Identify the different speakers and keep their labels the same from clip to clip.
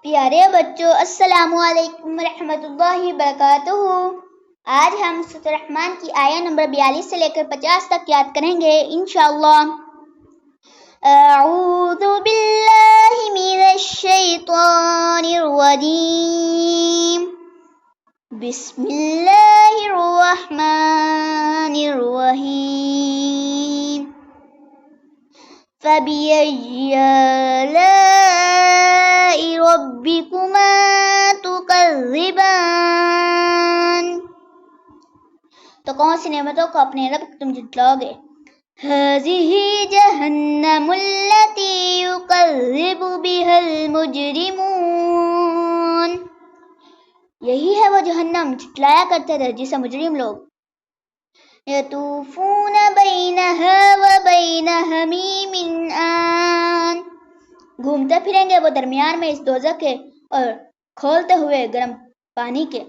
Speaker 1: پیارے بچوں، السلام علیکم ورحمۃ اللہ وبرکاتہ۔ آج ہم سورۃ الرحمن کی آیت نمبر 42 سے لے کر 50 تک یاد کریں گے انشاءاللہ۔ اعوذ باللہ من الشیطان الرجیم، بسم اللہ الرحمن الرحیم۔ فَبِأَيِّ آلَاءِ رَبِّكُمَا تُكَذِّبَانِ، تو کون سی نعمتوں کو اپنے رب تم جھٹلاؤ گے؟ هَذِهِ جَهَنَّمُ الَّتِي يُكَذِّبُ بِهَا الْمُجْرِمُونَ، یہی ہے وہ جہنم جھٹلایا کرتے تھے جسے مجرم لوگ۔ يَطُوفُونَ بَيْنَهَا وَبَيْنَ حَمِيمٍ آن، گھومتے پھریں گے وہ درمیان میں اس دوزخ کے اور کھولتے ہوئے گرم پانی کے۔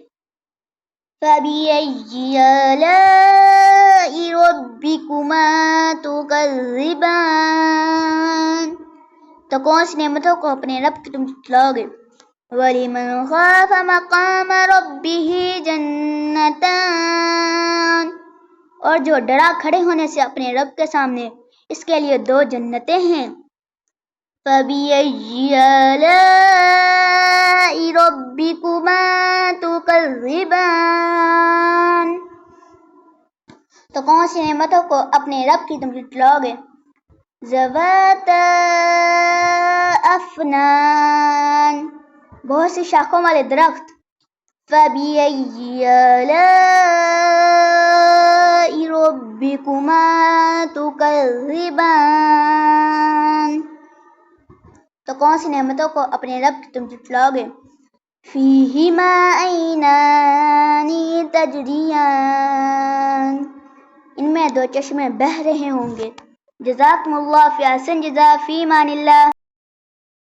Speaker 1: فَبِأَيِّ آلَاءِ رَبِّكُمَا تُكَذِّبَانِ، تو کون سی نعمتوں کو اپنے رب کی تم جھٹلاؤ گے؟ وَلِمَنْ خَافَ مَقَامَ رَبِّهِ جَنَّتَانِ، اور جو ڈرا کھڑے ہونے سے اپنے رب کے سامنے، اس کے لیے 2 جنتیں ہیں۔ فَبِأَيِّ آلَاءِ رَبِّكُمَا تُكَذِّبَانِ، تو کون سی نعمتوں کو اپنے رب کی تم جھٹلاؤ گے؟ ذَوَاتَا أَفْنَانٍ، بہت سی شاخوں والے درخت۔ فَبِأَيِّ آلَاءِ رَبِّكُمَا تُكَذِّبَانِ، تو کون سی نعمتوں کو اپنے رب کی تم جھٹلاؤ گے؟ فِيهِمَا عَيْنَانِ تَجْرِيَانِ، ان میں 2 چشمے بہہ رہے ہوں گے۔ جزاکم اللہ، فی احسن جزا، فی امان اللہ۔